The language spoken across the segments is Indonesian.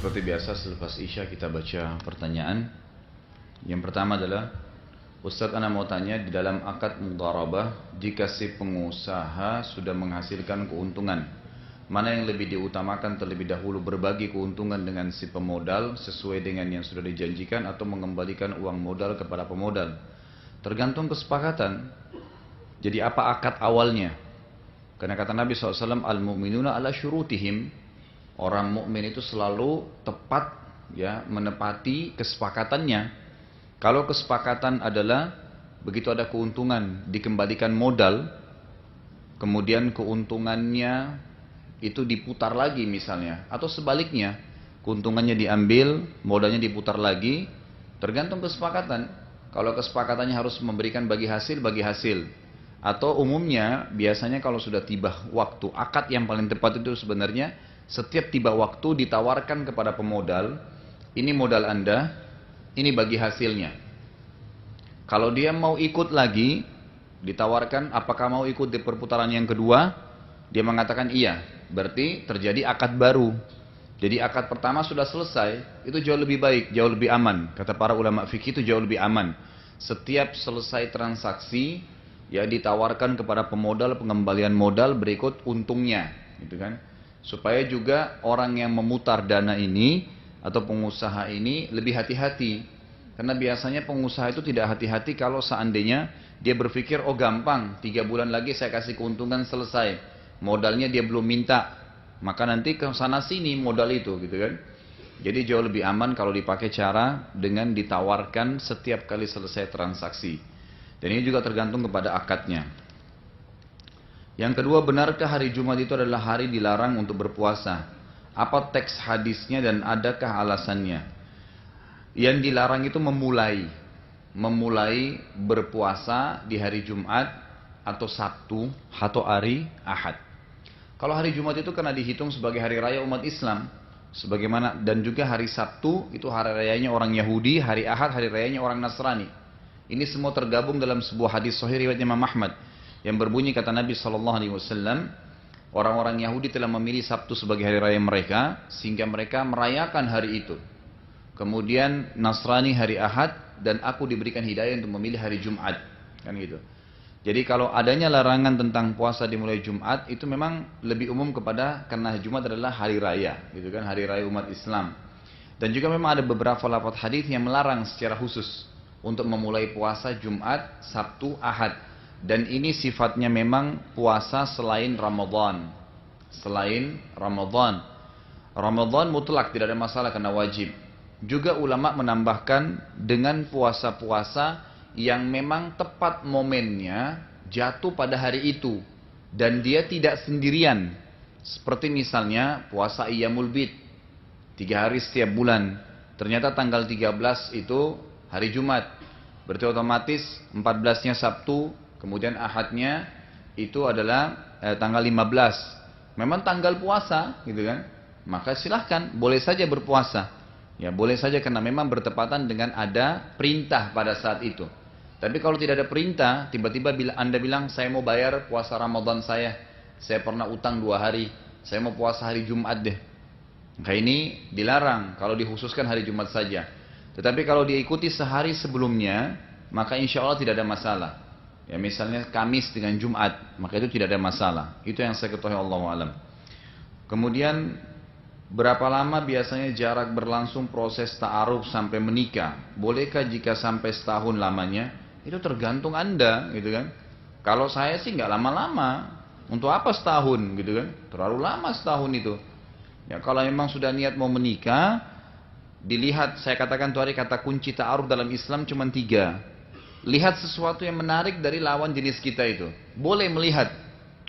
Seperti biasa selepas Isya kita baca pertanyaan. Yang pertama adalah, Ustadz, ana mau tanya, di dalam akad mudharabah, jika si pengusaha sudah menghasilkan keuntungan, mana yang lebih diutamakan terlebih dahulu, berbagi keuntungan dengan si pemodal sesuai dengan yang sudah dijanjikan atau mengembalikan uang modal kepada pemodal? Tergantung kesepakatan. Jadi apa akad awalnya? Karena kata Nabi SAW, al-mu'minuna ala syurutihim. Orang mukmin itu selalu tepat, ya, menepati kesepakatannya. Kalau kesepakatan adalah begitu ada keuntungan dikembalikan modal, kemudian keuntungannya itu diputar lagi misalnya, atau sebaliknya, keuntungannya diambil, modalnya diputar lagi, tergantung kesepakatan. Kalau kesepakatannya harus memberikan bagi hasil, atau umumnya biasanya kalau sudah tiba waktu, akad yang paling tepat itu sebenarnya setiap tiba waktu ditawarkan kepada pemodal, ini modal Anda, ini bagi hasilnya. Kalau dia mau ikut lagi, ditawarkan apakah mau ikut di perputaran yang kedua, dia mengatakan iya, berarti terjadi akad baru. Jadi akad pertama sudah selesai, itu jauh lebih baik, jauh lebih aman. Kata para ulama fikih itu jauh lebih aman. Setiap selesai transaksi, ya ditawarkan kepada pemodal pengembalian modal berikut untungnya, gitu kan? Supaya juga orang yang memutar dana ini atau pengusaha ini lebih hati-hati. Karena biasanya pengusaha itu tidak hati-hati kalau seandainya dia berpikir, oh gampang, 3 bulan lagi saya kasih keuntungan selesai. Modalnya dia belum minta, maka nanti ke sana sini modal itu, gitu kan. Jadi jauh lebih aman kalau dipakai cara dengan ditawarkan setiap kali selesai transaksi. Dan ini juga tergantung kepada akadnya. Yang kedua, benarkah hari Jumat itu adalah hari dilarang untuk berpuasa? Apa teks hadisnya dan adakah alasannya? Yang dilarang itu memulai berpuasa di hari Jumat atau Sabtu atau hari Ahad. Kalau hari Jumat itu karena dihitung sebagai hari raya umat Islam, sebagaimana, dan juga hari Sabtu itu hari rayanya orang Yahudi, hari Ahad hari rayanya orang Nasrani. Ini semua tergabung dalam sebuah hadis sahih riwayat Imam Ahmad yang berbunyi, kata Nabi SAW, orang-orang Yahudi telah memilih Sabtu sebagai hari raya mereka sehingga mereka merayakan hari itu. Kemudian Nasrani hari Ahad, dan aku diberikan hidayah untuk memilih hari Jumat, kan gitu. Jadi kalau adanya larangan tentang puasa dimulai Jumat, itu memang lebih umum kepada karena Jumat adalah hari raya, gitu kan, hari raya umat Islam. Dan juga memang ada beberapa lafaz hadis yang melarang secara khusus untuk memulai puasa Jumat, Sabtu, Ahad. Dan ini sifatnya memang puasa selain Ramadan. Selain Ramadan. Ramadan mutlak tidak ada masalah karena wajib. Juga ulama menambahkan dengan puasa-puasa yang memang tepat momennya jatuh pada hari itu. Dan dia tidak sendirian. Seperti misalnya puasa Iyamul Bid. 3 hari setiap bulan. Ternyata tanggal 13 itu hari Jumat. Berarti otomatis 14-nya Sabtu, kemudian Ahadnya itu adalah tanggal 15. Memang tanggal puasa, gitu kan? Maka silahkan, boleh saja berpuasa. Ya, boleh saja karena memang bertepatan dengan ada perintah pada saat itu. Tapi kalau tidak ada perintah, tiba-tiba Anda bilang, saya mau bayar puasa Ramadan saya pernah utang 2 hari, saya mau puasa hari Jumat deh. Maka ini dilarang kalau dikhususkan hari Jumat saja. Tetapi kalau diikuti sehari sebelumnya, maka insya Allah tidak ada masalah. Ya, misalnya Kamis dengan Jumat, maka itu tidak ada masalah. Itu yang saya ketahui, Allahu a'lam. Kemudian berapa lama biasanya jarak berlangsung proses ta'aruf sampai menikah? Bolehkah jika sampai setahun lamanya? Itu tergantung Anda, gitu kan. Kalau saya sih nggak lama-lama. Untuk apa setahun, gitu kan? Terlalu lama setahun itu. Ya, kalau memang sudah niat mau menikah, dilihat, saya katakan tuh hari kata kunci ta'aruf dalam Islam cuma 3. Lihat sesuatu yang menarik dari lawan jenis kita itu. Boleh melihat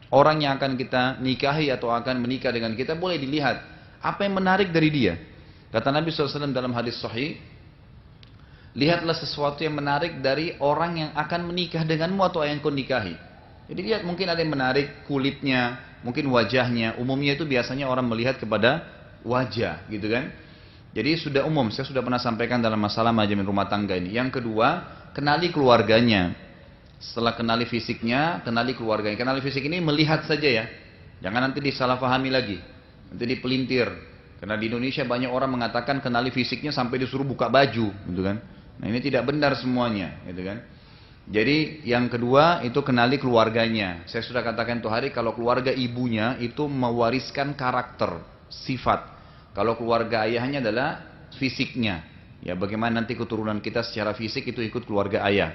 orang yang akan kita nikahi atau akan menikah dengan kita, boleh dilihat apa yang menarik dari dia. Kata Nabi SAW dalam hadis sahih, lihatlah sesuatu yang menarik dari orang yang akan menikah denganmu atau yang kau nikahi. Jadi lihat, mungkin ada yang menarik kulitnya, mungkin wajahnya. Umumnya itu biasanya orang melihat kepada wajah, gitu kan. Jadi sudah umum, saya sudah pernah sampaikan dalam masalah manajemen rumah tangga ini. Yang kedua, kenali keluarganya. Setelah kenali fisiknya, kenali keluarganya. Kenali fisik ini melihat saja ya. Jangan nanti disalahpahami lagi. Nanti dipelintir. Karena di Indonesia banyak orang mengatakan kenali fisiknya sampai disuruh buka baju, gitu kan. Nah ini tidak benar semuanya, gitu kan. Jadi yang kedua itu kenali keluarganya. Saya sudah katakan tuh hari kalau keluarga ibunya itu mewariskan karakter, sifat. Kalau keluarga ayahnya adalah fisiknya. Ya bagaimana nanti keturunan kita secara fisik itu ikut keluarga ayah.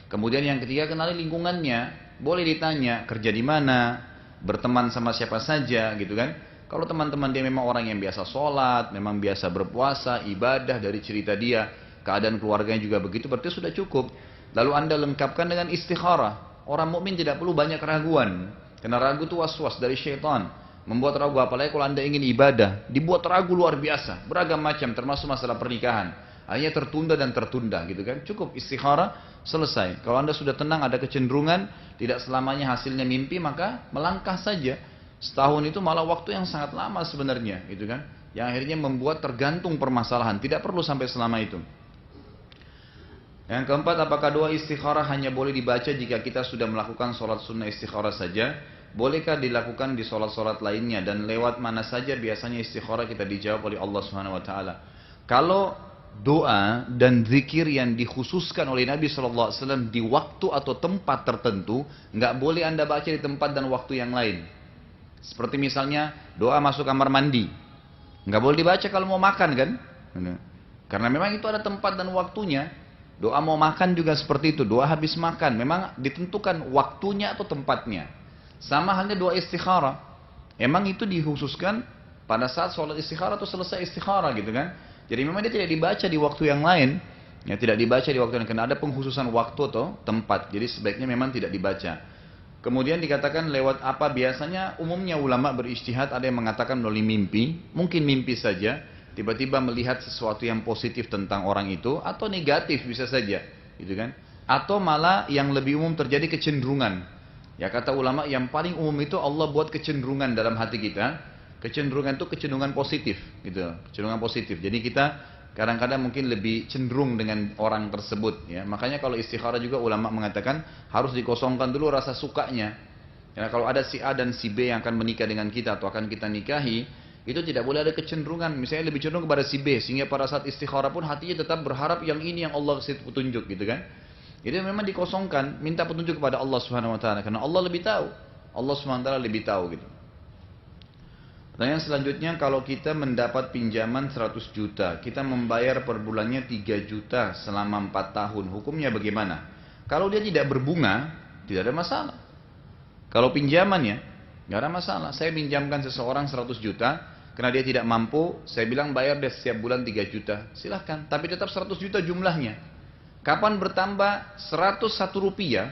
Kemudian yang ketiga kenali lingkungannya. Boleh ditanya kerja di mana, berteman sama siapa saja, gitu kan. Kalau teman-teman dia memang orang yang biasa sholat, memang biasa berpuasa, ibadah dari cerita dia, keadaan keluarganya juga begitu, berarti sudah cukup. Lalu anda lengkapkan dengan istikharah. Orang mukmin tidak perlu banyak keraguan. Karena ragu itu was-was dari syaitan. Membuat ragu, apalagi kalau anda ingin ibadah, dibuat ragu luar biasa, beragam macam, termasuk masalah pernikahan. Hanya tertunda dan tertunda, gitu kan. Cukup istikharah, selesai. Kalau anda sudah tenang, ada kecenderungan, tidak selamanya hasilnya mimpi, maka melangkah saja. Setahun itu malah waktu yang sangat lama sebenarnya, gitu kan. Yang akhirnya membuat tergantung permasalahan, tidak perlu sampai selama itu. Yang keempat, apakah doa istikharah hanya boleh dibaca jika kita sudah melakukan sholat sunnah istikharah saja? Bolehkah dilakukan di sholat-sholat lainnya? Dan lewat mana saja biasanya istikharah kita dijawab oleh Allah Subhanahu Wa Taala? Kalau doa dan zikir yang dikhususkan oleh Nabi SAW di waktu atau tempat tertentu, nggak boleh anda baca di tempat dan waktu yang lain. Seperti misalnya doa masuk kamar mandi, nggak boleh dibaca kalau mau makan kan? Karena memang itu ada tempat dan waktunya. Doa mau makan juga seperti itu, doa habis makan, memang ditentukan waktunya atau tempatnya. Sama halnya doa istikharah, emang itu dikhususkan pada saat sholat istikharah atau selesai istikharah gitu kan. Jadi memang dia tidak dibaca di waktu yang lain, ya tidak dibaca di waktu yang lain, karena ada pengkhususan waktu atau tempat. Jadi sebaiknya memang tidak dibaca. Kemudian dikatakan lewat apa biasanya, umumnya ulama berijtihad, ada yang mengatakan melalui mimpi, mungkin mimpi saja. Tiba-tiba melihat sesuatu yang positif tentang orang itu, atau negatif bisa saja, gitu kan? Atau malah yang lebih umum terjadi kecenderungan. Ya kata ulama yang paling umum itu Allah buat kecenderungan dalam hati kita. Kecenderungan itu kecenderungan positif, gitu. Kecenderungan positif. Jadi kita kadang-kadang mungkin lebih cenderung dengan orang tersebut. Ya makanya kalau istikharah juga ulama mengatakan harus dikosongkan dulu rasa sukanya. Karena kalau ada si A dan si B yang akan menikah dengan kita atau akan kita nikahi, itu tidak boleh ada kecenderungan, misalnya lebih cenderung kepada si B, sehingga pada saat istikharah pun hatinya tetap berharap yang ini yang Allah kasih petunjuk, gitu kan? Jadi memang dikosongkan, minta petunjuk kepada Allah Subhanahu Wa Taala, karena Allah lebih tahu, Allah Subhanahu Wa Taala lebih tahu, gitu. Pertanyaan selanjutnya, kalau kita mendapat pinjaman 100 juta, kita membayar per bulannya 3 juta selama 4 tahun, hukumnya bagaimana? Kalau dia tidak berbunga, tidak ada masalah. Kalau pinjamannya, nggak ada masalah. Saya pinjamkan seseorang 100 juta, karena dia tidak mampu, saya bilang bayar dia setiap bulan 3 juta. Silahkan, tapi tetap 100 juta jumlahnya. Kapan bertambah 101 rupiah,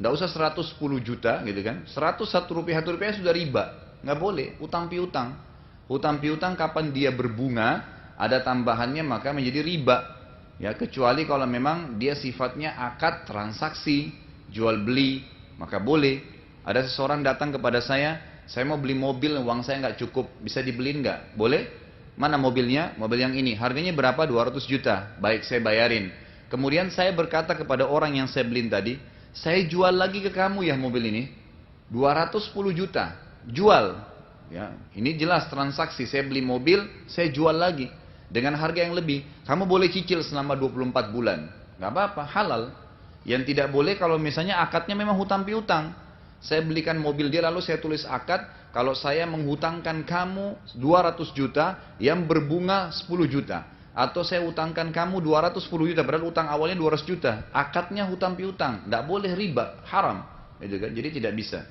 nggak usah 110 juta gitu kan. 101 rupiah, 1 rupiah sudah riba. Nggak boleh, utang piutang. Utang piutang kapan dia berbunga, ada tambahannya maka menjadi riba. Ya, kecuali kalau memang dia sifatnya akad transaksi, jual beli, maka boleh. Ada seseorang datang kepada saya mau beli mobil, uang saya nggak cukup, bisa dibeliin nggak? Boleh? Mana mobilnya? Mobil yang ini. Harganya berapa? 200 juta. Baik, saya bayarin. Kemudian saya berkata kepada orang yang saya beliin tadi, saya jual lagi ke kamu ya mobil ini. 210 juta. Jual. Ya, ini jelas transaksi. Saya beli mobil, saya jual lagi. Dengan harga yang lebih. Kamu boleh cicil selama 24 bulan. Nggak apa-apa, halal. Yang tidak boleh kalau misalnya akadnya memang hutang piutang. Saya belikan mobil dia lalu saya tulis akad, kalau saya menghutangkan kamu 200 juta yang berbunga 10 juta. Atau saya hutangkan kamu 210 juta, padahal utang awalnya 200 juta. Akadnya hutang piutang, tidak boleh riba, haram. Jadi tidak bisa.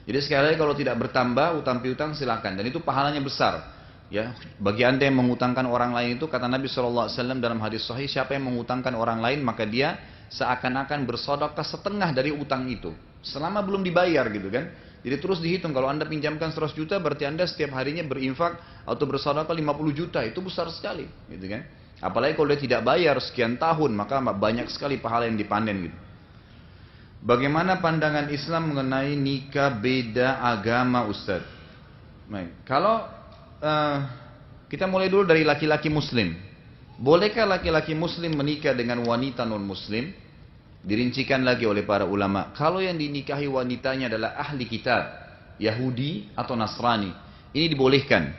Jadi sekali lagi kalau tidak bertambah hutang piutang silakan, dan itu pahalanya besar. Ya, bagi anda yang menghutangkan orang lain itu, kata Nabi SAW dalam hadis sahih, siapa yang menghutangkan orang lain maka dia seakan-akan bersedekah setengah dari utang itu. Selama belum dibayar gitu kan. Jadi terus dihitung, kalau anda pinjamkan 100 juta berarti anda setiap harinya berinfak atau bersedekah 50 juta, itu besar sekali gitu kan. Apalagi kalau dia tidak bayar sekian tahun, maka banyak sekali pahala yang dipanen gitu. Bagaimana pandangan Islam mengenai nikah beda agama, Ustaz? Baik, kalau kita mulai dulu dari laki-laki muslim. Bolehkah laki-laki muslim menikah dengan wanita non muslim? Dirincikan lagi oleh para ulama. Kalau yang dinikahi wanitanya adalah ahli kitab, Yahudi atau Nasrani, ini dibolehkan.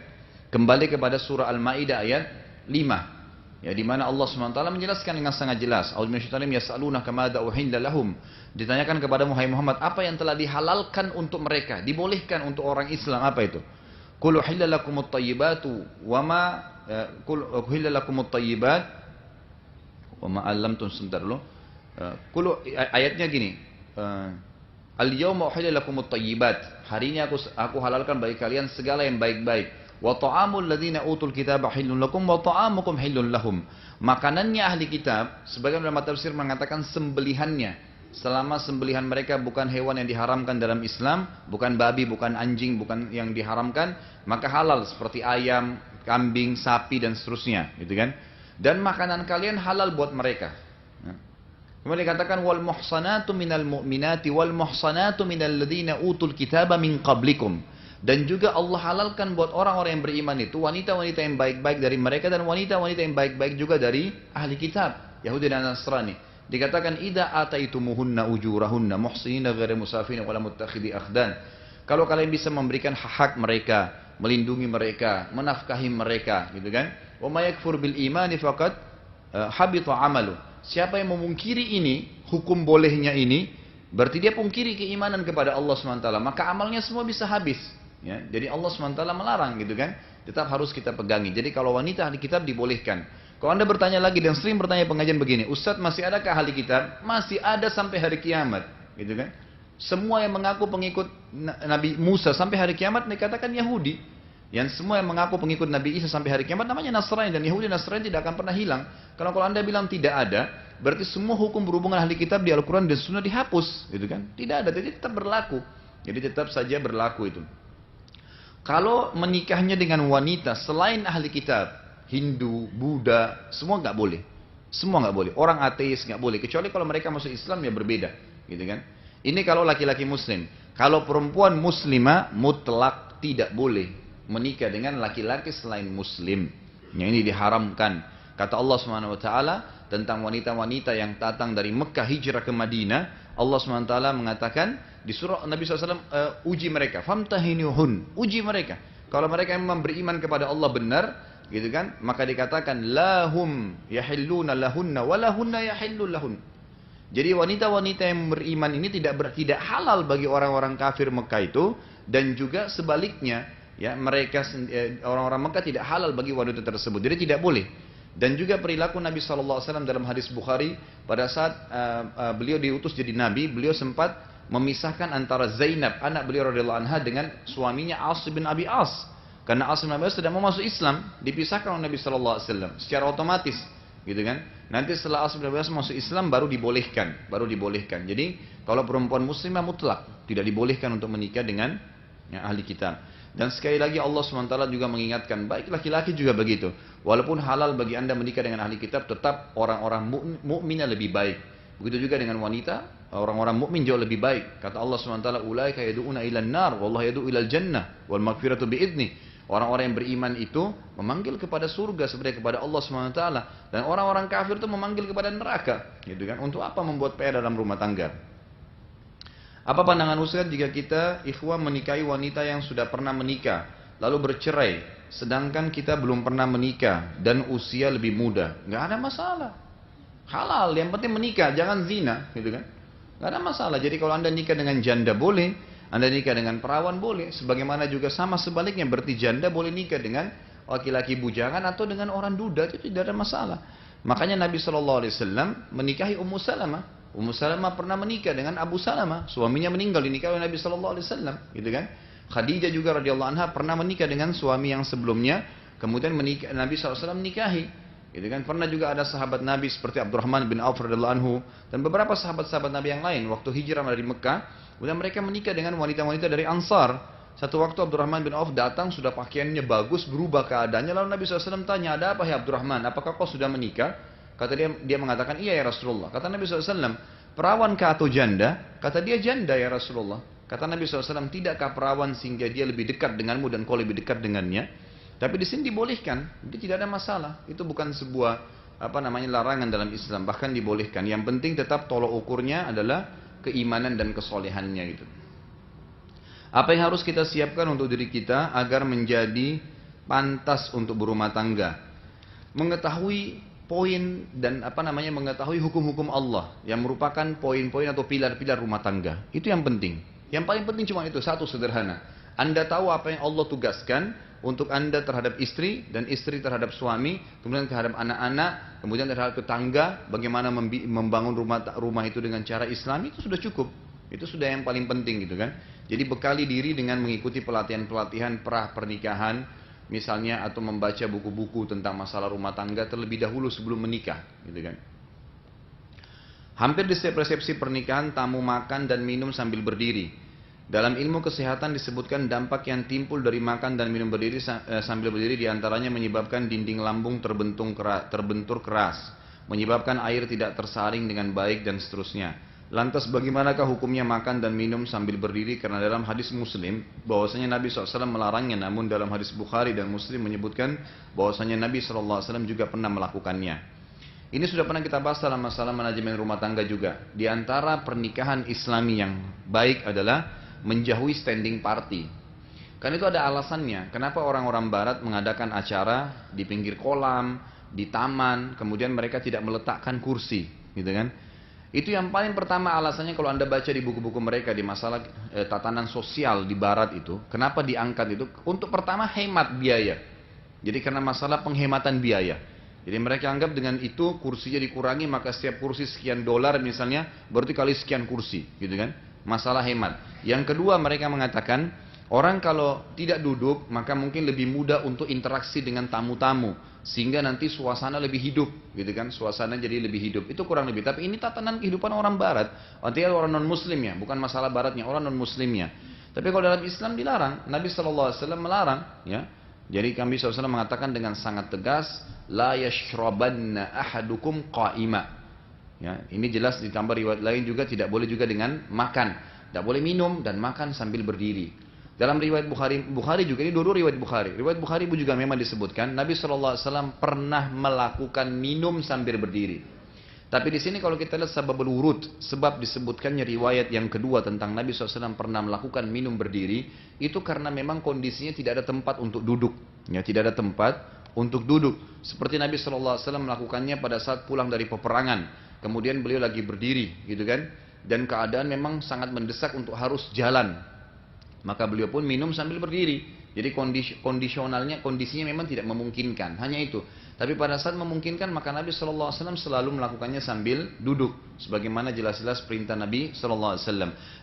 Kembali kepada surah Al-Maidah ayat 5. Ya, di mana Allah SWT menjelaskan dengan sangat jelas. Yas'alunaka madza uhilla lahum. Ditanyakan kepada Muhammad, apa yang telah dihalalkan untuk mereka, dibolehkan untuk orang Islam, apa itu? Qul uhilla lakumut thayyibatu wa ma qul uhilla lakumut thayyibat wa ma 'allamtum sebentar dulu. Ayatnya gini. Al-yawma uhilla lakumut thayyibat. Hari ini aku halalkan bagi kalian segala yang baik-baik. Wa ta'amul ladzina utul kitaba hillun lakum wa ta'amukum hillun lahum. Makanannya ahli kitab, sebagian ulama tafsir mengatakan sembelihannya. Selama sembelihan mereka bukan hewan yang diharamkan dalam Islam, bukan babi, bukan anjing, bukan yang diharamkan, maka halal seperti ayam, kambing, sapi dan seterusnya, gitu kan? Dan makanan kalian halal buat mereka. Kemudian dikatakan wal muhsanatu minal mu'minati wal muhsanatu minal ladzina utul kitaba min qablikum. Dan juga Allah halalkan buat orang-orang yang beriman itu wanita-wanita yang baik-baik dari mereka dan wanita-wanita yang baik-baik juga dari ahli kitab, Yahudi dan Nasrani. Dikatakan idza ataitumuhunna ujurahunna muhsinina ghairu musafina wala muttakhidhi akhdan. Kalau kalian bisa memberikan hak mereka, melindungi mereka, menafkahi mereka, gitu kan? Wa may yakfur bil imani faqad habita amalu. Siapa yang memungkiri ini, hukum bolehnya ini, berarti dia pungkiri keimanan kepada Allah SWT, maka amalnya semua bisa habis. Ya, jadi Allah SWT melarang, gitu kan? Tetap harus kita pegangi. Jadi kalau wanita ahli kitab dibolehkan. Kalau anda bertanya lagi dan sering bertanya pengajian begini, Ustadz masih adakah ahli kitab? Masih ada sampai hari kiamat, gitu kan? Semua yang mengaku pengikut Nabi Musa sampai hari kiamat dikatakan Yahudi. Yang semua yang mengaku pengikut Nabi Isa sampai hari kiamat namanya Nasrani, dan Yahudi dan Nasrani tidak akan pernah hilang. Kalau anda bilang tidak ada, berarti semua hukum berhubungan ahli kitab di Al-Quran dan Sunnah dihapus, gitu kan? Tidak ada, jadi tetap berlaku. Jadi tetap saja berlaku itu. Kalau menikahnya dengan wanita selain ahli kitab, Hindu, Buddha, semua nggak boleh. Semua nggak boleh. Orang ateis nggak boleh. Kecuali kalau mereka masuk Islam ya berbeda, gitu kan? Ini kalau laki-laki Muslim. Kalau perempuan Muslimah mutlak tidak boleh menikah dengan laki-laki selain Muslim. Yang ini diharamkan. Kata Allah SWT tentang wanita-wanita yang datang dari Mekah hijrah ke Madinah, Allah SWT mengatakan di surah Nabi SAW, uji mereka, famtahinuhun, uji mereka. Kalau mereka memang beriman kepada Allah benar, gitu kan, maka dikatakan lahum yahilluna lahunna walahunna yahillu lahun. Jadi wanita-wanita yang beriman ini tidak halal bagi orang-orang kafir Mekah itu, dan juga sebaliknya, ya mereka orang-orang Mekah tidak halal bagi wanita tersebut. Jadi tidak boleh. Dan juga perilaku Nabi SAW dalam hadis Bukhari, pada saat beliau diutus jadi Nabi, beliau sempat memisahkan antara Zainab, anak beliau radhiyallahu anha, dengan suaminya As bin Abi As. Karena As bin Abi As sedang mau masuk Islam, dipisahkan oleh Nabi SAW secara otomatis, gitu kan? Nanti setelah As bin Abi As masuk Islam baru dibolehkan. Jadi kalau perempuan muslimah mutlak tidak dibolehkan untuk menikah dengan ahli kitab. Dan sekali lagi Allah SWT juga mengingatkan, baik laki-laki juga begitu. Walaupun halal bagi anda menikah dengan ahli kitab, tetap orang-orang mukminnya lebih baik. Begitu juga dengan wanita, orang-orang mukmin jauh lebih baik. Kata Allah SWT, ulaika yad'una ilan nar, wallahu yad'u ilal jannah, wal maghfiratu bi'idni. Orang-orang yang beriman itu memanggil kepada surga seperti kepada Allah SWT. Dan orang-orang kafir itu memanggil kepada neraka. Gitu kan? Untuk apa membuat PR dalam rumah tangga? Apa pandangan Ustaz jika kita ikhwah menikahi wanita yang sudah pernah menikah, lalu bercerai, sedangkan kita belum pernah menikah dan usia lebih muda? Nggak ada masalah. Halal, yang penting menikah, jangan zina, gitu kan? Nggak ada masalah. Jadi kalau anda nikah dengan janda boleh, anda nikah dengan perawan boleh. Sebagaimana juga sama sebaliknya, berarti janda boleh nikah dengan laki-laki bujangan atau dengan orang duda, itu tidak ada masalah. Makanya Nabi SAW menikahi Ummu Salamah. Ummu Salamah pernah menikah dengan Abu Salamah, suaminya meninggal dinikahi oleh Nabi SAW, gitu kan? Khadijah juga radhiyallahu anha pernah menikah dengan suami yang sebelumnya, kemudian Nabi SAW menikahi, gitu kan? Pernah juga ada sahabat Nabi seperti Abdurrahman bin Auf radhiyallahu anhu dan beberapa sahabat-sahabat Nabi yang lain waktu hijrah dari Mekah, kemudian mereka menikah dengan wanita-wanita dari Ansar. Satu waktu Abdurrahman bin Auf datang, sudah pakaiannya bagus, berubah keadaannya, lalu Nabi SAW tanya, ada apa ya Abdurrahman, apakah kau sudah menikah? Kata dia mengatakan, iya ya Rasulullah. Kata Nabi SAW, perawankah atau janda? Kata dia, janda ya Rasulullah. Kata Nabi SAW, tidakkah perawan sehingga dia lebih dekat denganmu dan kau lebih dekat dengannya? Tapi di sini dibolehkan, jadi tidak ada masalah. Itu bukan sebuah larangan dalam Islam, bahkan dibolehkan. Yang penting tetap tolok ukurnya adalah keimanan dan kesolehannya gitu. Apa yang harus kita siapkan untuk diri kita agar menjadi pantas untuk berumah tangga. Mengetahui poin dan mengetahui hukum-hukum Allah yang merupakan poin-poin atau pilar-pilar rumah tangga. Itu yang penting. Yang paling penting cuma itu, satu sederhana. Anda tahu apa yang Allah tugaskan untuk Anda terhadap istri dan istri terhadap suami, kemudian terhadap anak-anak, kemudian terhadap tetangga, bagaimana membangun rumah itu dengan cara Islami, itu sudah cukup. Itu sudah yang paling penting gitu kan. Jadi bekali diri dengan mengikuti pelatihan-pelatihan pernikahan misalnya, atau membaca buku-buku tentang masalah rumah tangga terlebih dahulu sebelum menikah gitu kan. Hampir di setiap resepsi pernikahan tamu makan dan minum sambil berdiri. Dalam ilmu kesehatan disebutkan dampak yang timbul dari makan dan minum berdiri sambil berdiri diantaranya menyebabkan dinding lambung terbentur keras, menyebabkan air tidak tersaring dengan baik dan seterusnya. Lantas bagaimanakah hukumnya makan dan minum sambil berdiri? Karena dalam hadis Muslim bahwasanya Nabi SAW melarangnya, namun dalam hadis Bukhari dan Muslim menyebutkan bahwasanya Nabi SAW juga pernah melakukannya. Ini sudah pernah kita bahas dalam masalah manajemen rumah tangga juga. Di antara pernikahan Islami yang baik adalah menjauhi standing party. Karena itu ada alasannya. Kenapa orang-orang Barat mengadakan acara di pinggir kolam, di taman, kemudian mereka tidak meletakkan kursi, gitu kan? Itu yang paling pertama alasannya kalau Anda baca di buku-buku mereka di masalah tatanan sosial di barat itu. Kenapa diangkat itu? Untuk pertama hemat biaya. Jadi karena masalah penghematan biaya. Jadi mereka anggap dengan itu kursinya dikurangi, maka setiap kursi sekian dolar misalnya, berarti kali sekian kursi. Gitu kan? Masalah hemat. Yang kedua mereka mengatakan, orang kalau tidak duduk maka mungkin lebih mudah untuk interaksi dengan tamu-tamu. Sehingga nanti suasana lebih hidup, gitu kan? Suasana jadi lebih hidup. Itu kurang lebih. Tapi ini tatanan kehidupan orang Barat. Artinya orang non Muslimnya, bukan masalah Baratnya, orang non Muslimnya. Tapi kalau dalam Islam dilarang, Nabi SAW melarang, ya. Jadi Nabi SAW mengatakan dengan sangat tegas, la yashrabanna ahadukum qa'ima. Ya, ini jelas ditambah riwayat lain juga tidak boleh juga dengan makan. Tidak boleh minum dan makan sambil berdiri. Dalam riwayat Bukhari juga, ini dua-dua riwayat Bukhari. Riwayat Bukhari juga memang disebutkan Nabi SAW pernah melakukan minum sambil berdiri. Tapi di sini kalau kita lihat sababul wurud, sebab disebutkannya riwayat yang kedua tentang Nabi SAW pernah melakukan minum berdiri, itu karena memang kondisinya tidak ada tempat untuk duduk. Ya, tidak ada tempat untuk duduk. Seperti Nabi SAW melakukannya pada saat pulang dari peperangan. Kemudian beliau lagi berdiri, gitu kan? Dan keadaan memang sangat mendesak untuk harus jalan. Maka beliau pun minum sambil berdiri. Jadi kondisinya memang tidak memungkinkan. Hanya itu. Tapi pada saat memungkinkan maka Nabi SAW selalu melakukannya sambil duduk. Sebagaimana jelas-jelas perintah Nabi SAW.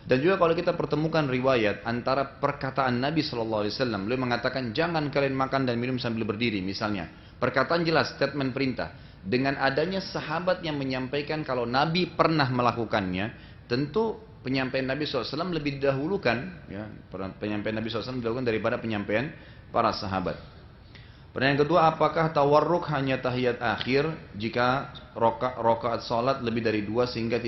Dan juga kalau kita pertemukan riwayat antara perkataan Nabi SAW. Beliau mengatakan jangan kalian makan dan minum sambil berdiri misalnya. Perkataan jelas, statement perintah. Dengan adanya sahabat yang menyampaikan kalau Nabi pernah melakukannya. Tentu penyampaian Nabi SAW lebih didahulukan, ya, penyampaian Nabi SAW didahulukan daripada penyampaian para sahabat. Pertanyaan kedua, apakah tawarruk hanya tahiyat akhir jika rakaat salat lebih dari 2 sehingga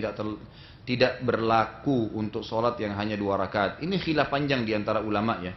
tidak berlaku untuk salat yang hanya 2 rakaat? Ini khilaf panjang di antara ulama ya.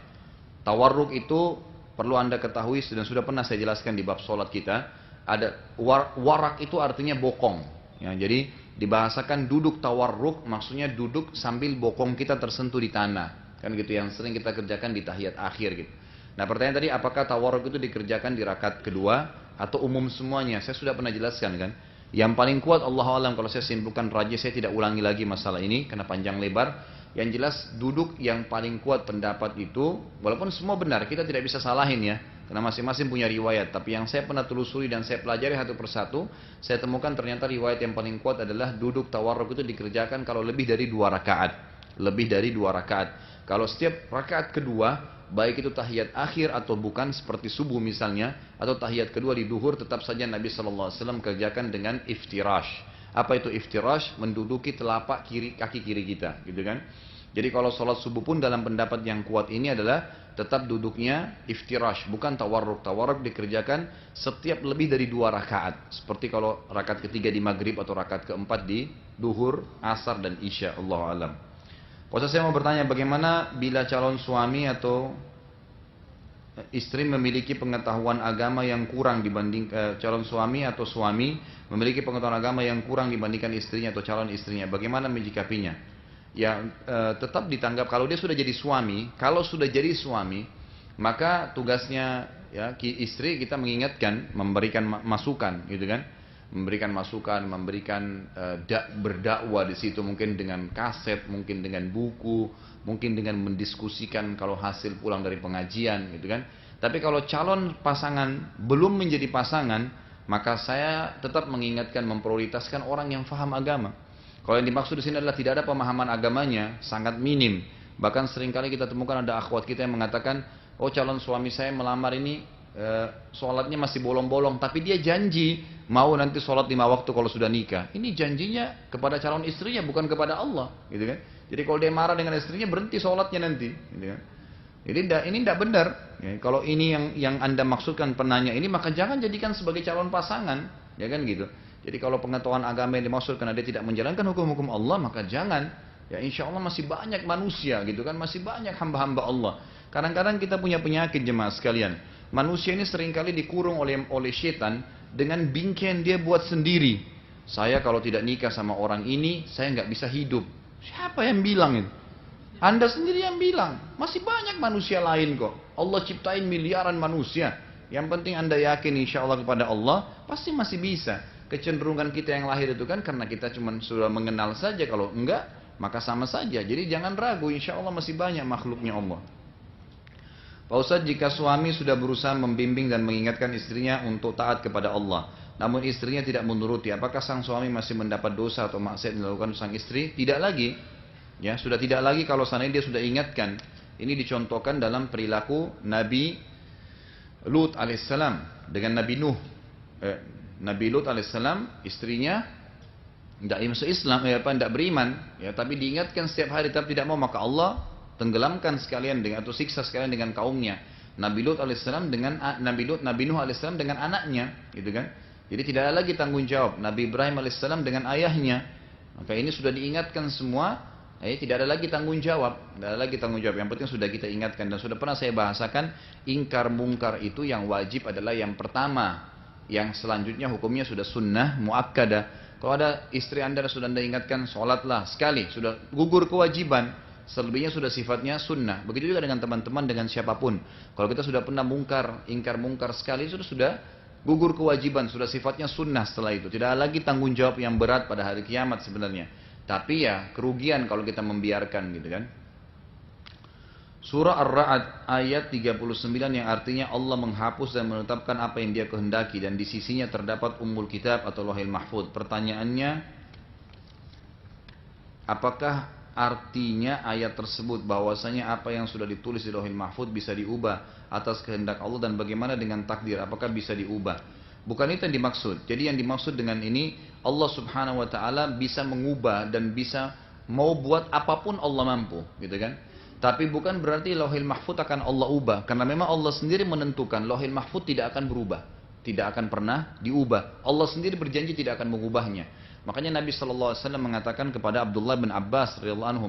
Tawarruk itu perlu Anda ketahui dan sudah pernah saya jelaskan di bab salat kita. Ada warak itu artinya bokong. Ya, jadi dibahasakan duduk tawarruk, maksudnya duduk sambil bokong kita tersentuh di tanah. Kan gitu yang sering kita kerjakan di tahiyat akhir gitu. Nah pertanyaan tadi apakah tawarruk itu dikerjakan di rakaat kedua atau umum semuanya? Saya sudah pernah jelaskan kan. Yang paling kuat Allah alam kalau saya simpulkan rajih, saya tidak ulangi lagi masalah ini karena panjang lebar. Yang jelas duduk yang paling kuat pendapat itu, walaupun semua benar, kita tidak bisa salahin ya. Karena masing-masing punya riwayat. Tapi yang saya pernah telusuri dan saya pelajari satu persatu, saya temukan ternyata riwayat yang paling kuat adalah duduk tawarruk itu dikerjakan kalau lebih dari 2 rakaat. Lebih dari 2 rakaat. Kalau setiap rakaat kedua, baik itu tahiyat akhir atau bukan seperti subuh misalnya, atau tahiyat kedua di duhur, tetap saja Nabi SAW kerjakan dengan iftirash. Apa itu iftirash? Menduduki telapak kaki kiri kita, gitu kan? Jadi kalau sholat subuh pun dalam pendapat yang kuat ini adalah tetap duduknya iftirash, bukan tawarruk. Tawarruk dikerjakan setiap lebih dari 2 rakaat. Seperti kalau rakaat ketiga di maghrib atau rakaat keempat di duhur, asar dan isya. Allah alam. Puasa saya mau bertanya bagaimana bila calon suami atau istri memiliki pengetahuan agama yang kurang dibanding calon suami atau suami memiliki pengetahuan agama yang kurang dibandingkan istrinya atau calon istrinya. Bagaimana menyikapinya? Ya tetap ditanggap kalau dia sudah jadi suami, kalau sudah jadi suami, maka tugasnya ya istri kita mengingatkan, memberikan masukan, gitu kan? Memberikan masukan, memberikan berdakwah di situ mungkin dengan kaset, mungkin dengan buku, mungkin dengan mendiskusikan kalau hasil pulang dari pengajian, gitu kan? Tapi kalau calon pasangan belum menjadi pasangan, maka saya tetap mengingatkan memprioritaskan orang yang faham agama. Kalau yang dimaksud di sini adalah tidak ada pemahaman agamanya, sangat minim. Bahkan seringkali kita temukan ada akhwat kita yang mengatakan, oh calon suami saya melamar ini sholatnya masih bolong-bolong, tapi dia janji mau nanti sholat 5 waktu kalau sudah nikah. Ini janjinya kepada calon istrinya, bukan kepada Allah, gitu kan? Jadi kalau dia marah dengan istrinya, berhenti sholatnya nanti, gitu kan? Jadi ini tidak benar. Ya, kalau ini yang anda maksudkan penanya ini, maka jangan jadikan sebagai calon pasangan, ya kan gitu. Jadi kalau pengetahuan agama yang dimaksud karena dia tidak menjalankan hukum-hukum Allah, maka jangan. Ya insya Allah masih banyak manusia, gitu kan, masih banyak hamba-hamba Allah. Kadang-kadang kita punya penyakit jemaah sekalian. Manusia ini seringkali dikurung oleh setan dengan bingkai yang dia buat sendiri. Saya kalau tidak nikah sama orang ini, saya nggak bisa hidup. Siapa yang bilang itu? Anda sendiri yang bilang, masih banyak manusia lain kok. Allah ciptain miliaran manusia. Yang penting Anda yakin insya Allah kepada Allah, pasti masih bisa. Kecenderungan kita yang lahir itu kan karena kita cuma sudah mengenal saja. Kalau enggak, maka sama saja. Jadi jangan ragu, insya Allah masih banyak makhluknya Allah. Pak Ustadz, jika suami sudah berusaha membimbing dan mengingatkan istrinya untuk taat kepada Allah, namun istrinya tidak menuruti, apakah sang suami masih mendapat dosa atau maksiat yang dilakukan sang istri? Tidak lagi. Ya, sudah tidak lagi kalau seandainya dia sudah ingatkan. Ini dicontohkan dalam perilaku Nabi Lut alaihissalam dengan Nabi Nuh. Nabi Lut alaihissalam, istrinya tidak masuk Islam, tidak beriman, ya, tapi diingatkan setiap hari tetap tidak mau, maka Allah tenggelamkan sekalian dengan atau siksa sekalian dengan kaumnya. Nabi Lut alaihissalam dengan Nabi Nuh alaihissalam dengan anaknya, gitu kan? Jadi tidak ada lagi tanggung jawab. Nabi Ibrahim alaihissalam dengan ayahnya. Maka ini sudah diingatkan semua. Tidak ada lagi tanggung jawab, tidak ada lagi tanggung jawab. Yang penting sudah kita ingatkan dan sudah pernah saya bahasakan, ingkar mungkar itu yang wajib adalah yang pertama, yang selanjutnya hukumnya sudah sunnah muakkadah. Kalau ada istri anda sudah anda ingatkan, sholatlah sekali, sudah gugur kewajiban. Selebihnya sudah sifatnya sunnah. Begitu juga dengan teman-teman, dengan siapapun. Kalau kita sudah pernah ingkar mungkar sekali, sudah gugur kewajiban, sudah sifatnya sunnah setelah itu. Tidak ada lagi tanggung jawab yang berat pada hari kiamat sebenarnya. Tapi ya kerugian kalau kita membiarkan, gitu kan. Surah Ar-Ra'd ayat 39 yang artinya Allah menghapus dan menetapkan apa yang dia kehendaki dan di sisinya terdapat Ummul Kitab atau Lauhil Mahfuz. Pertanyaannya, apakah artinya ayat tersebut bahwasanya apa yang sudah ditulis di Lauhil Mahfuz bisa diubah atas kehendak Allah, dan bagaimana dengan takdir, apakah bisa diubah? Bukan itu yang dimaksud. Jadi yang dimaksud dengan ini, Allah subhanahu wa ta'ala bisa mengubah dan bisa mau buat apapun Allah mampu, gitu kan. Tapi bukan berarti Lauhil Mahfuz akan Allah ubah, karena memang Allah sendiri menentukan Lauhil Mahfuz tidak akan berubah, tidak akan pernah diubah. Allah sendiri berjanji tidak akan mengubahnya. Makanya Nabi SAW mengatakan kepada Abdullah bin Abbas radhiyallahu anhu,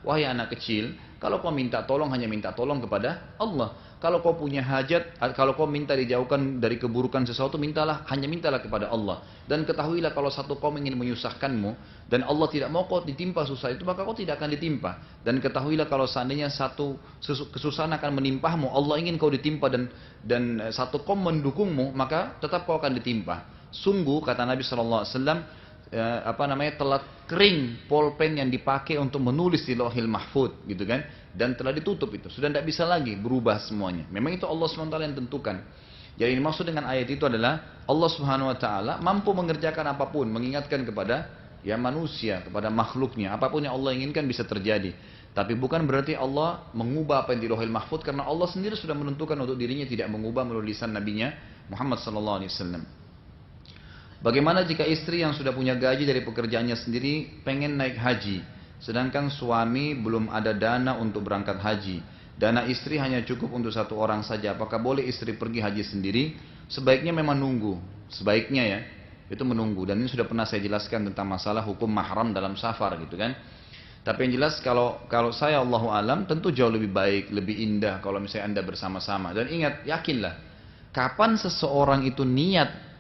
wahai anak kecil, kalau kau minta tolong hanya minta tolong kepada Allah. Kalau kau punya hajat, kalau kau minta dijauhkan dari keburukan sesuatu, hanya mintalah kepada Allah. Dan ketahuilah kalau satu kaum ingin menyusahkanmu, dan Allah tidak mau kau ditimpa susah itu, maka kau tidak akan ditimpa. Dan ketahuilah kalau seandainya satu kesusahan akan menimpahmu, Allah ingin kau ditimpa dan satu kaum mendukungmu, maka tetap kau akan ditimpa. Sungguh, kata Nabi SAW, telah kering polpen yang dipakai untuk menulis di Lauhil Mahfuz, gitu kan, dan telah ditutup itu, sudah tidak bisa lagi berubah semuanya. Memang itu Allah SWT yang tentukan. Jadi yang dimaksud dengan ayat itu adalah Allah Subhanahu Wa Taala mampu mengerjakan apapun, mengingatkan kepada manusia, kepada makhluknya, apapun yang Allah inginkan bisa terjadi. Tapi bukan berarti Allah mengubah apa yang di Lauhil Mahfuz, karena Allah sendiri sudah menentukan untuk dirinya tidak mengubah melalui lisan nabinya Muhammad SAW. Bagaimana jika istri yang sudah punya gaji dari pekerjaannya sendiri pengen naik haji, sedangkan suami belum ada dana untuk berangkat haji? Dana istri hanya cukup untuk satu orang saja. Apakah boleh istri pergi haji sendiri? Sebaiknya memang nunggu. Sebaiknya ya, itu menunggu. Dan ini sudah pernah saya jelaskan tentang masalah hukum mahram dalam safar, gitu kan. Tapi yang jelas kalau saya Allahu alam tentu jauh lebih baik, lebih indah kalau misalnya anda bersama-sama. Dan ingat, yakinlah, kapan seseorang itu niat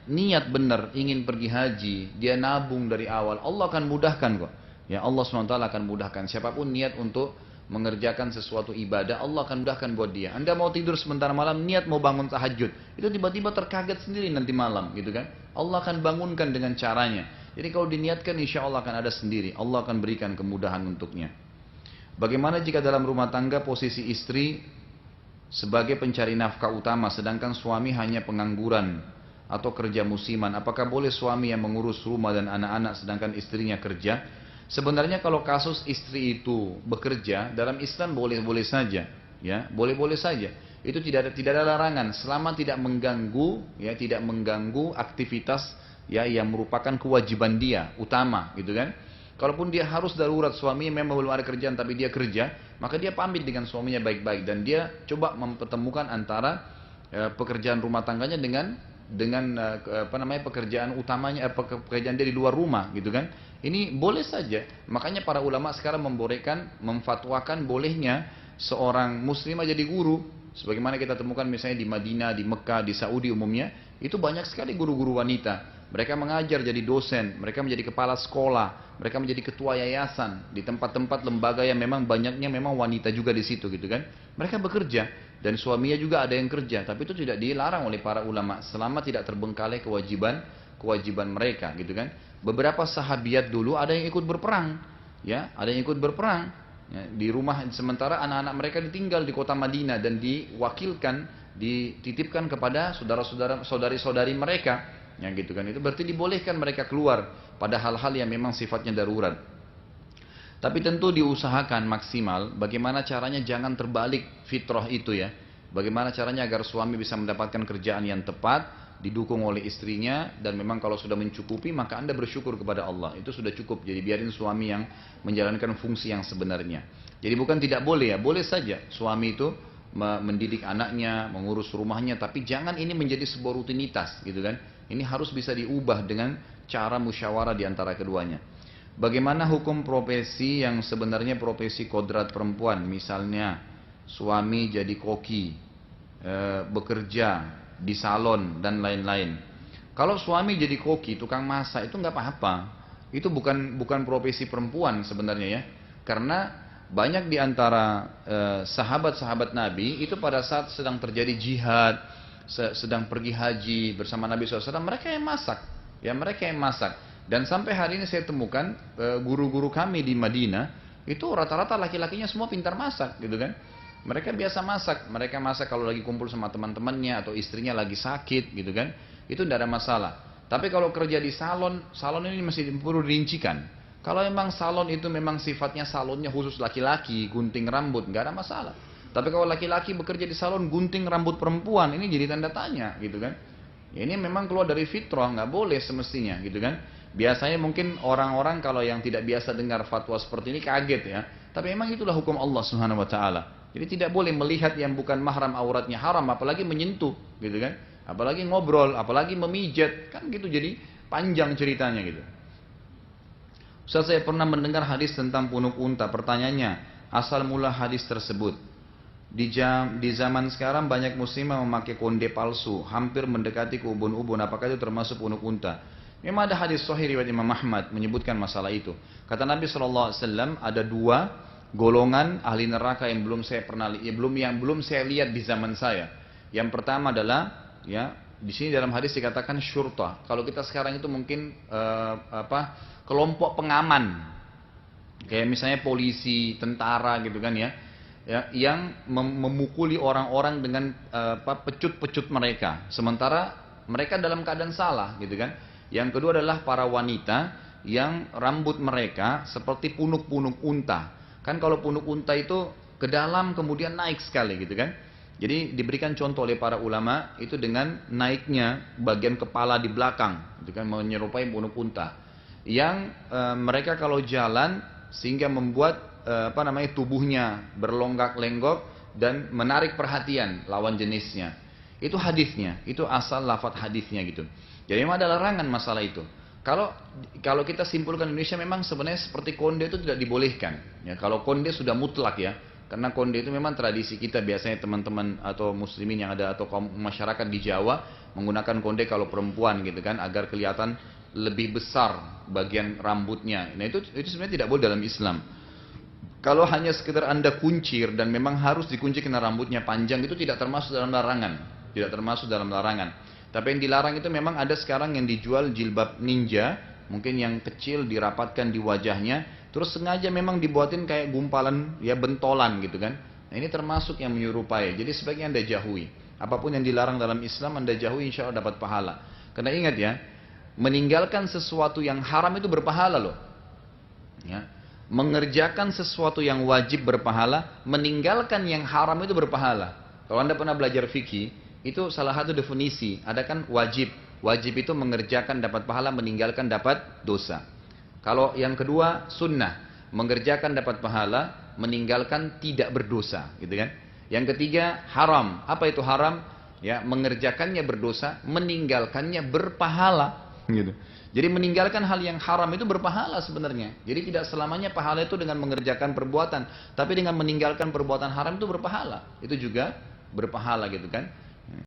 benar ingin pergi haji, dia nabung dari awal, Allah akan mudahkan kok. Ya, Allah SWT akan mudahkan. Siapapun niat untuk mengerjakan sesuatu ibadah, Allah akan mudahkan buat dia. Anda mau tidur sebentar malam, niat mau bangun tahajud, itu tiba-tiba terkaget sendiri nanti malam, gitu kan? Allah akan bangunkan dengan caranya. Jadi kalau diniatkan, insya Allah akan ada sendiri. Allah akan berikan kemudahan untuknya. Bagaimana jika dalam rumah tangga posisi istri sebagai pencari nafkah utama, sedangkan suami hanya pengangguran atau kerja musiman? Apakah boleh suami yang mengurus rumah dan anak-anak sedangkan istrinya kerja? Sebenarnya kalau kasus istri itu bekerja, dalam Islam boleh-boleh saja, ya, boleh-boleh saja. Itu tidak ada larangan selama tidak mengganggu, ya, tidak mengganggu aktivitas, ya, yang merupakan kewajiban dia utama, gitu kan? Kalaupun dia harus darurat, suaminya memang belum ada kerjaan tapi dia kerja, maka dia pamit dengan suaminya baik-baik dan dia coba mempertemukan antara pekerjaan rumah tangganya dengan pekerjaan utamanya, pekerjaan dia di luar rumah, gitu kan? Ini boleh saja. Makanya para ulama sekarang memfatwakan bolehnya seorang muslimah jadi guru. Sebagaimana kita temukan misalnya di Madinah, di Mekah, di Saudi umumnya, itu banyak sekali guru-guru wanita. Mereka mengajar jadi dosen, mereka menjadi kepala sekolah, mereka menjadi ketua yayasan di tempat-tempat lembaga yang memang banyaknya memang wanita juga di situ, gitu kan? Mereka bekerja dan suaminya juga ada yang kerja, tapi itu tidak dilarang oleh para ulama selama tidak terbengkalai kewajiban mereka, gitu kan? Beberapa sahabiat dulu ada yang ikut berperang, ya, ada yang ikut berperang, ya, di rumah, sementara anak-anak mereka ditinggal di kota Madinah dan diwakilkan, dititipkan kepada saudari-saudari mereka, ya, gitu kan? Itu berarti dibolehkan mereka keluar pada hal-hal yang memang sifatnya darurat. Tapi tentu diusahakan maksimal. Bagaimana caranya jangan terbalik fitrah itu, ya. Bagaimana caranya agar suami bisa mendapatkan kerjaan yang tepat, didukung oleh istrinya, dan memang kalau sudah mencukupi maka Anda bersyukur kepada Allah, itu sudah cukup. Jadi biarin suami yang menjalankan fungsi yang sebenarnya. Jadi bukan tidak boleh, ya, boleh saja suami itu mendidik anaknya, mengurus rumahnya, tapi jangan ini menjadi sebuah rutinitas, gitu kan? Ini harus bisa diubah dengan cara musyawarah di antara keduanya. Bagaimana hukum profesi yang sebenarnya profesi kodrat perempuan, misalnya suami jadi koki, bekerja di salon dan lain-lain. Kalau suami jadi koki, tukang masak, itu nggak apa-apa. Itu bukan profesi perempuan sebenarnya, ya. Karena banyak di antara sahabat-sahabat Nabi itu pada saat sedang terjadi jihad, sedang pergi haji bersama Nabi SAW, mereka yang masak, ya, mereka yang masak. Dan sampai hari ini saya temukan guru-guru kami di Madinah itu rata-rata laki-lakinya semua pintar masak, gitu kan? Mereka biasa masak, mereka masak kalau lagi kumpul sama teman-temannya atau istrinya lagi sakit, gitu kan? Itu tidak ada masalah. Tapi kalau kerja di salon ini masih perlu dirincikan. Kalau memang salon itu memang sifatnya salonnya khusus laki-laki, gunting rambut, nggak ada masalah. Tapi kalau laki-laki bekerja di salon gunting rambut perempuan, ini jadi tanda tanya, gitu kan? Ya, ini memang keluar dari fitrah, nggak boleh semestinya, gitu kan? Biasanya mungkin orang-orang kalau yang tidak biasa dengar fatwa seperti ini kaget, ya. Tapi memang itulah hukum Allah Subhanahu wa taala. Jadi tidak boleh melihat yang bukan mahram auratnya haram, apalagi menyentuh, gitu kan? Apalagi ngobrol, apalagi memijat, kan gitu, jadi panjang ceritanya, gitu. Ustaz, saya pernah mendengar hadis tentang punuk unta. Pertanyaannya, asal mula hadis tersebut? Di zaman sekarang banyak muslimah memakai konde palsu, hampir mendekati ke ubun-ubun. Apakah itu termasuk punuk unta? Memang ada hadis sahih riwayat Imam Ahmad menyebutkan masalah itu. Kata Nabi SAW, ada dua golongan ahli neraka yang belum saya lihat di zaman saya. Yang pertama adalah, ya, di sini dalam hadis dikatakan syurta. Kalau kita sekarang itu mungkin kelompok pengaman, kayak misalnya polisi, tentara, gitu kan, ya, yang memukuli orang-orang dengan pecut-pecut mereka, sementara mereka dalam keadaan salah, gitu kan. Yang kedua adalah para wanita yang rambut mereka seperti punuk-punuk unta. Kan kalau punuk unta itu ke dalam kemudian naik sekali, gitu kan. Jadi diberikan contoh oleh para ulama itu dengan naiknya bagian kepala di belakang, itu kan menyerupai punuk unta. Yang mereka kalau jalan sehingga membuat tubuhnya berlonggak-lenggok dan menarik perhatian lawan jenisnya. Itu hadisnya, itu asal lafadz hadisnya, gitu. Jadi memang ada larangan masalah itu. Kalau kita simpulkan Indonesia memang sebenarnya seperti konde itu tidak dibolehkan. Ya, kalau konde sudah mutlak, ya, karena konde itu memang tradisi kita, biasanya teman-teman atau muslimin yang ada atau kaum masyarakat di Jawa menggunakan konde kalau perempuan, gitu kan, agar kelihatan lebih besar bagian rambutnya. Nah itu sebenarnya tidak boleh dalam Islam. Kalau hanya sekedar Anda kuncir dan memang harus dikunci karena rambutnya panjang, itu tidak termasuk dalam larangan. Tidak termasuk dalam larangan. Tapi yang dilarang itu memang ada sekarang yang dijual jilbab ninja, mungkin yang kecil dirapatkan di wajahnya, terus sengaja memang dibuatin kayak gumpalan, ya bentolan gitu kan. Nah ini termasuk yang menyerupai, jadi sebaiknya Anda jauhi. Apapun yang dilarang dalam Islam Anda jauhi, insya Allah dapat pahala. Karena ingat ya, meninggalkan sesuatu yang haram itu berpahala loh. Ya. Mengerjakan sesuatu yang wajib berpahala, meninggalkan yang haram itu berpahala. Kalau Anda pernah belajar fikih, itu salah satu definisi, ada kan wajib. Wajib itu mengerjakan dapat pahala, meninggalkan dapat dosa. Kalau yang kedua sunnah, mengerjakan dapat pahala, meninggalkan tidak berdosa, gitu kan? Yang ketiga haram. Apa itu haram? Ya, mengerjakannya berdosa, meninggalkannya berpahala, gitu. Jadi meninggalkan hal yang haram itu berpahala sebenarnya. Jadi tidak selamanya pahala itu dengan mengerjakan perbuatan, tapi dengan meninggalkan perbuatan haram itu berpahala. Itu juga berpahala gitu kan.